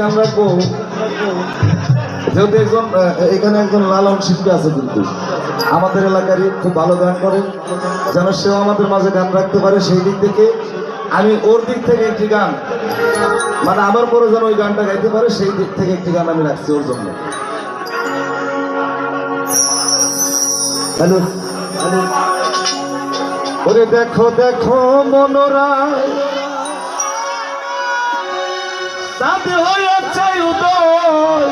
গান রাখবো, যেহেতু এখানে একজন লালন শিল্পী আছে, কিন্তু আমাদের এলাকারই খুব ভালো গান করে, যেন সেও আমাদের মাঝে গান রাখতে পারে। সেই দিক থেকে আমি ওর দিক থেকে একটি গান, মানে আমার পরে যেন ওই গানটা গাইতে পারে, সেই দিক থেকে একটি গান আমি রাখছি ওর জন্য। হ্যালো হ্যালো, ওরে দেখো দেখো মনোরা সাথে হয়েছে উদয়,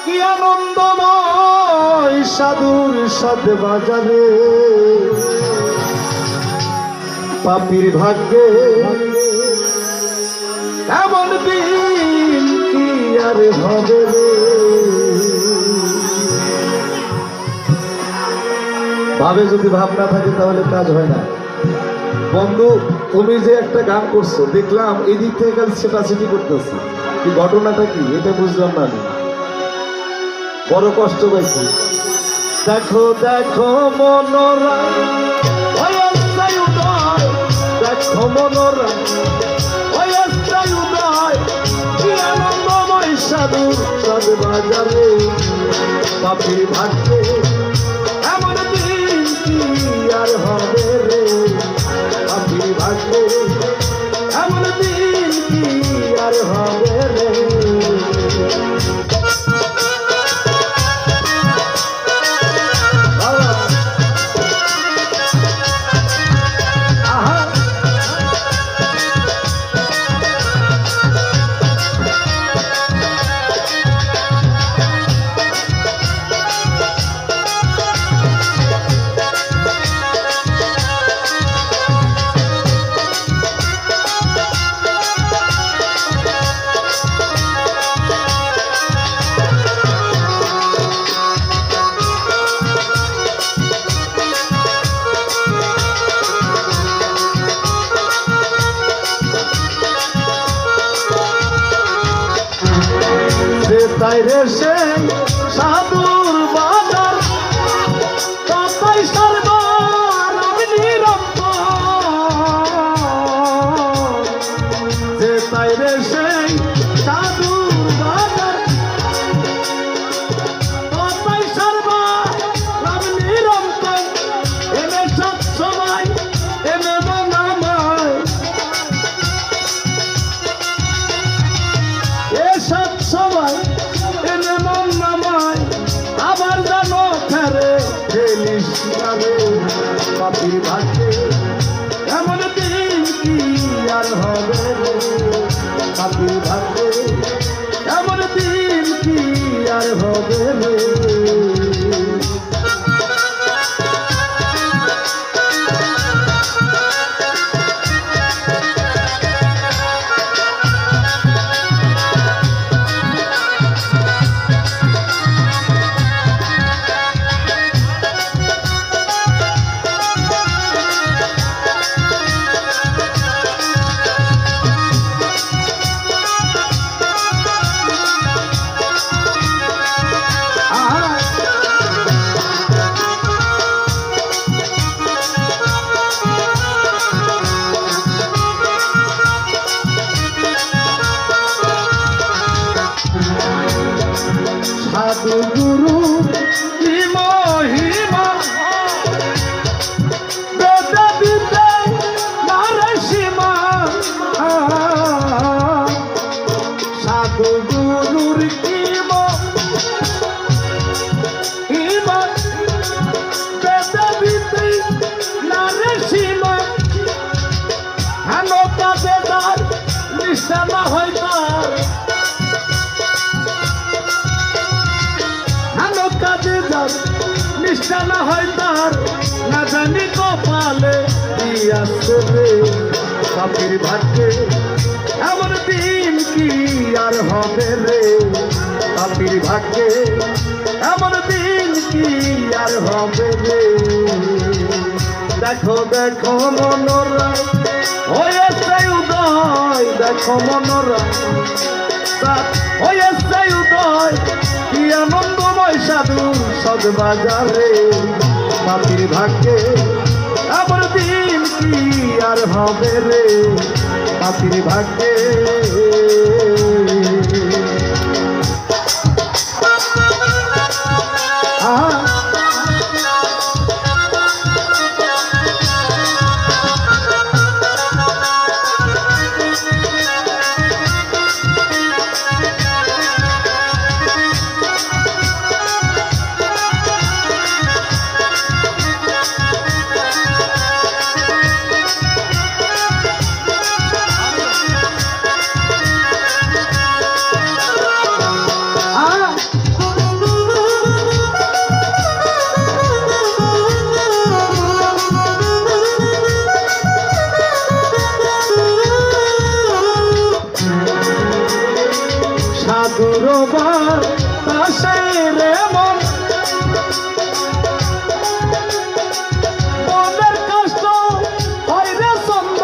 কি আনন্দময় সাধুর সাথে বাজারে, পাপির ভাগ্যে এমন দিন কি আর হবে রে। ভাবে যদি ভাব না থাকে তাহলে কাজ হয় না। বন্ধু, তুমি যে একটা গান করছো দেখলাম, এই দিক থেকে কাল সেটা সেটি করতেছি, কি ঘটনাটা কি এটা বুঝলাম না, আমি বড় কষ্ট পাইছি। দেখো দেখো মনোরা, দেখো মনোরা কি আনন্দময় সাধুর সাধ বাজারে, পাপির ভাগ্যে এমন দিন কি আর হবে রে, পাপির ভাগ্যে এমন দিন কি আর হবে রে। তাই রে সে সাধুর বাজার, তাই সর্বার নিরন্তর, যে তাই রে সে সাধুর বাজার, তাই সর্বার নিরন্তর, এনে সব সময় এনে নামায়, এ সব সময় আবার জানো ফেরে ফেলিস রে, পাপির ভাগ্যে এমন দিন কি আর হবে রে, পাপির ভাগ্যে এমন দিন কি আর হবে রে। সাধু গুরু কি মহিমা, বেদা দিতে নারসীমা, সাধু গুরুর কি মহিমা, বেদা দিতে নারসীমা, হেন কাজে তার নিশানা হয় তার, কাজে যার নিশানা হয় তার, না জানি কপালে কি আসছে রে, পাপির ভাগ্যে এমন দিন কি আর হবে রে, পাপির ভাগ্যে এমন দিন কি আর হবে রে। দেখো দেখো মনোরা হয়েছে উদয়, দেখো মনোরা হয়েছে উদয়, কি আনন্দময় সাধুর সদ বাজারে, পাপির ভাগ্যে এমন দিন কি আর হবে রে, পাপির ভাগ্যে সাধুর বাতাসে রে মন মনের কষ্ট হয় রে চন্দন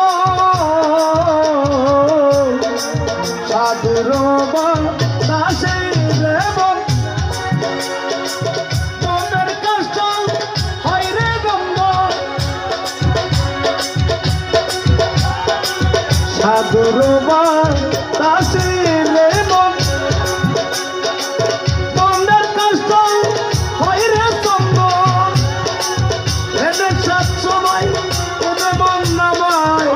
সাধুর বাতাসে রে মন মনের কষ্ট হয় রে গন্ধন সাধুর বাতাসে রে মন মনের কষ্ট হয় রে চন্দন এনে সাত সময় এনে মন নামায়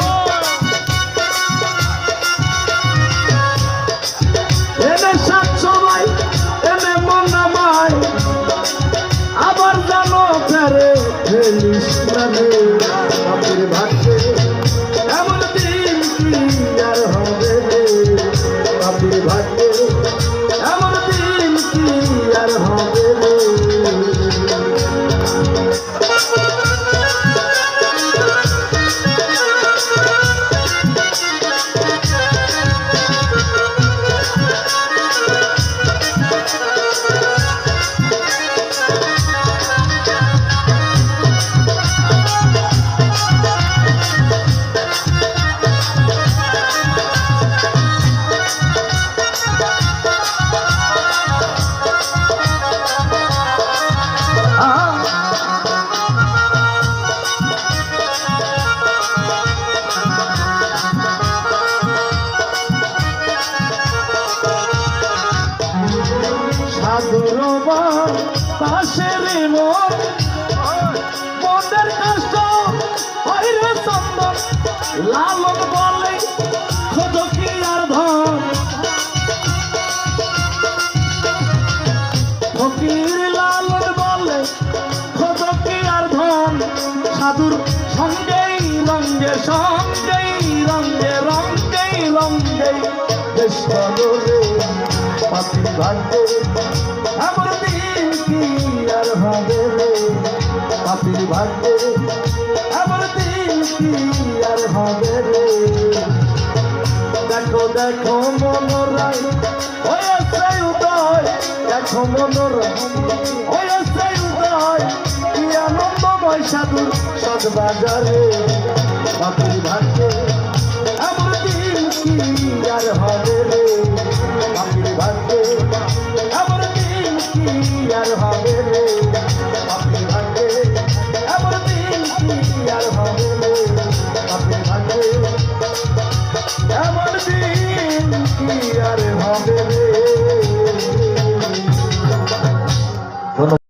এনে সাত সময় এনে মন নামায় আবার জানো ফেরে ফেলিস না রে বাপের ভাগ্যে এমন দিন কি আর হবে রে বাপের ভাগ্যে এমন দিন কি আর হবে রে সাধুর বাতাসে রে মন মনের কষ্ট হয় রে চন্দন লালন বলে খোঁজ কি আর ধন ফকির লালন বলে খোঁজ কি আর ধন সাধুর সঙ্গেই রঙ্গে সঙ্গেই রঙ্গে রঙ্গেই রঙ্গেই দেশ রে পাপি ভাগ্যে এমন দিন কি আর হবে রে পাপির ভাগ্যে এমন দিন কি আর হবে রে দেখো দেখো মনোরায় হয়েছে উদয় দেখো মনোরায় হয়েছে উদয় কি আনন্দময় সাধুর সদবাজারে পাপির ভাগ্যে এমন দিন কি আর হবে রে